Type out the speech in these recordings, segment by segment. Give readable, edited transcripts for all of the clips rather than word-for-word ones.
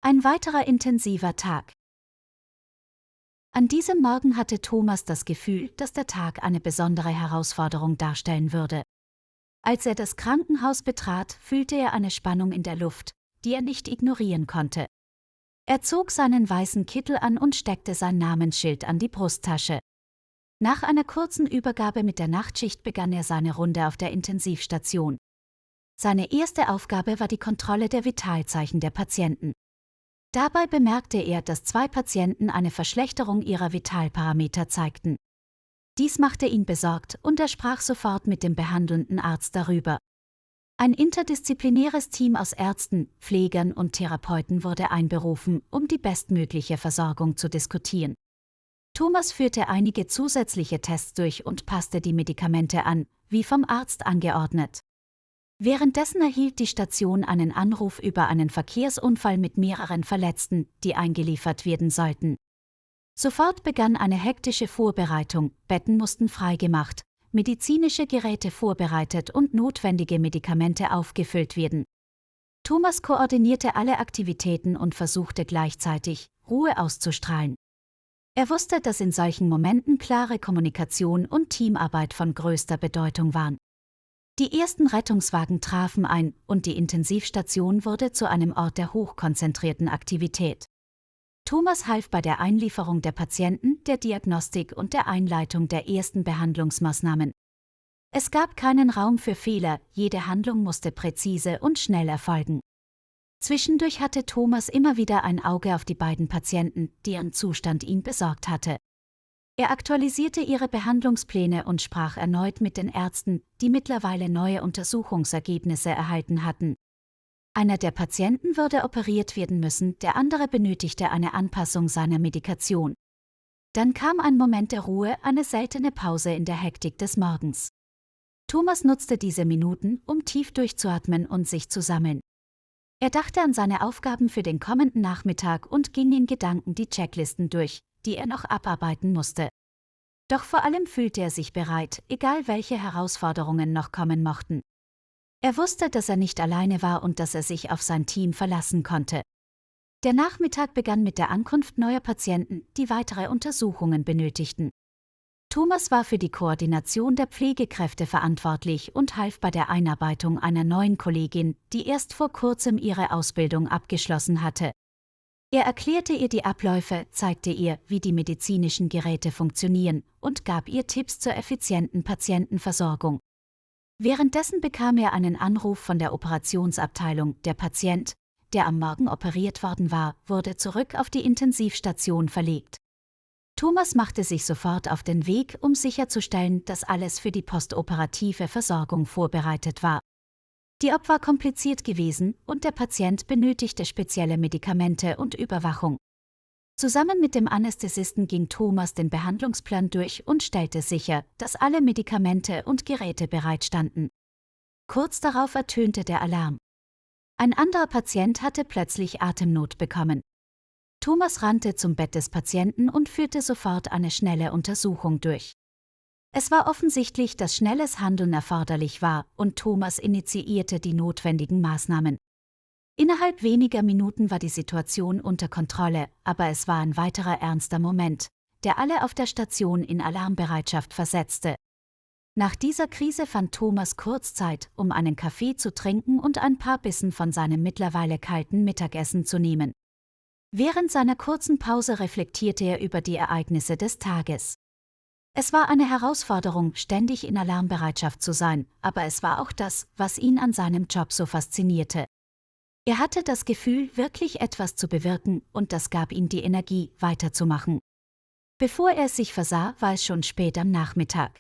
Ein weiterer intensiver Tag. An diesem Morgen hatte Thomas das Gefühl, dass der Tag eine besondere Herausforderung darstellen würde. Als er das Krankenhaus betrat, fühlte er eine Spannung in der Luft, die er nicht ignorieren konnte. Er zog seinen weißen Kittel an und steckte sein Namensschild an die Brusttasche. Nach einer kurzen Übergabe mit der Nachtschicht begann er seine Runde auf der Intensivstation. Seine erste Aufgabe war die Kontrolle der Vitalzeichen der Patienten. Dabei bemerkte er, dass 2 Patienten eine Verschlechterung ihrer Vitalparameter zeigten. Dies machte ihn besorgt und er sprach sofort mit dem behandelnden Arzt darüber. Ein interdisziplinäres Team aus Ärzten, Pflegern und Therapeuten wurde einberufen, um die bestmögliche Versorgung zu diskutieren. Thomas führte einige zusätzliche Tests durch und passte die Medikamente an, wie vom Arzt angeordnet. Währenddessen erhielt die Station einen Anruf über einen Verkehrsunfall mit mehreren Verletzten, die eingeliefert werden sollten. Sofort begann eine hektische Vorbereitung, Betten mussten freigemacht, medizinische Geräte vorbereitet und notwendige Medikamente aufgefüllt werden. Thomas koordinierte alle Aktivitäten und versuchte gleichzeitig, Ruhe auszustrahlen. Er wusste, dass in solchen Momenten klare Kommunikation und Teamarbeit von größter Bedeutung waren. Die ersten Rettungswagen trafen ein und die Intensivstation wurde zu einem Ort der hochkonzentrierten Aktivität. Thomas half bei der Einlieferung der Patienten, der Diagnostik und der Einleitung der ersten Behandlungsmaßnahmen. Es gab keinen Raum für Fehler, jede Handlung musste präzise und schnell erfolgen. Zwischendurch hatte Thomas immer wieder ein Auge auf die beiden Patienten, deren Zustand ihn besorgt hatte. Er aktualisierte ihre Behandlungspläne und sprach erneut mit den Ärzten, die mittlerweile neue Untersuchungsergebnisse erhalten hatten. Einer der Patienten würde operiert werden müssen, der andere benötigte eine Anpassung seiner Medikation. Dann kam ein Moment der Ruhe, eine seltene Pause in der Hektik des Morgens. Thomas nutzte diese Minuten, um tief durchzuatmen und sich zu sammeln. Er dachte an seine Aufgaben für den kommenden Nachmittag und ging in Gedanken die Checklisten durch, die er noch abarbeiten musste. Doch vor allem fühlte er sich bereit, egal welche Herausforderungen noch kommen mochten. Er wusste, dass er nicht alleine war und dass er sich auf sein Team verlassen konnte. Der Nachmittag begann mit der Ankunft neuer Patienten, die weitere Untersuchungen benötigten. Thomas war für die Koordination der Pflegekräfte verantwortlich und half bei der Einarbeitung einer neuen Kollegin, die erst vor kurzem ihre Ausbildung abgeschlossen hatte. Er erklärte ihr die Abläufe, zeigte ihr, wie die medizinischen Geräte funktionieren und gab ihr Tipps zur effizienten Patientenversorgung. Währenddessen bekam er einen Anruf von der Operationsabteilung. Der Patient, der am Morgen operiert worden war, wurde zurück auf die Intensivstation verlegt. Thomas machte sich sofort auf den Weg, um sicherzustellen, dass alles für die postoperative Versorgung vorbereitet war. Die Op war kompliziert gewesen und der Patient benötigte spezielle Medikamente und Überwachung. Zusammen mit dem Anästhesisten ging Thomas den Behandlungsplan durch und stellte sicher, dass alle Medikamente und Geräte bereitstanden. Kurz darauf ertönte der Alarm. Ein anderer Patient hatte plötzlich Atemnot bekommen. Thomas rannte zum Bett des Patienten und führte sofort eine schnelle Untersuchung durch. Es war offensichtlich, dass schnelles Handeln erforderlich war und Thomas initiierte die notwendigen Maßnahmen. Innerhalb weniger Minuten war die Situation unter Kontrolle, aber es war ein weiterer ernster Moment, der alle auf der Station in Alarmbereitschaft versetzte. Nach dieser Krise fand Thomas kurz Zeit, um einen Kaffee zu trinken und ein paar Bissen von seinem mittlerweile kalten Mittagessen zu nehmen. Während seiner kurzen Pause reflektierte er über die Ereignisse des Tages. Es war eine Herausforderung, ständig in Alarmbereitschaft zu sein, aber es war auch das, was ihn an seinem Job so faszinierte. Er hatte das Gefühl, wirklich etwas zu bewirken, und das gab ihm die Energie, weiterzumachen. Bevor er es sich versah, war es schon spät am Nachmittag.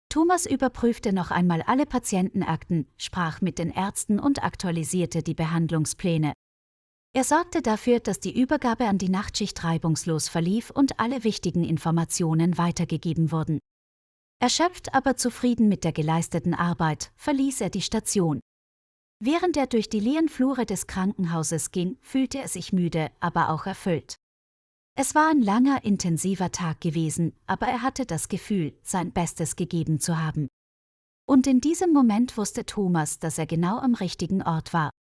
Thomas überprüfte noch einmal alle Patientenakten, sprach mit den Ärzten und aktualisierte die Behandlungspläne. Er sorgte dafür, dass die Übergabe an die Nachtschicht reibungslos verlief und alle wichtigen Informationen weitergegeben wurden. Erschöpft, aber zufrieden mit der geleisteten Arbeit, verließ er die Station. Während er durch die leeren Flure des Krankenhauses ging, fühlte er sich müde, aber auch erfüllt. Es war ein langer, intensiver Tag gewesen, aber er hatte das Gefühl, sein Bestes gegeben zu haben. Und in diesem Moment wusste Thomas, dass er genau am richtigen Ort war.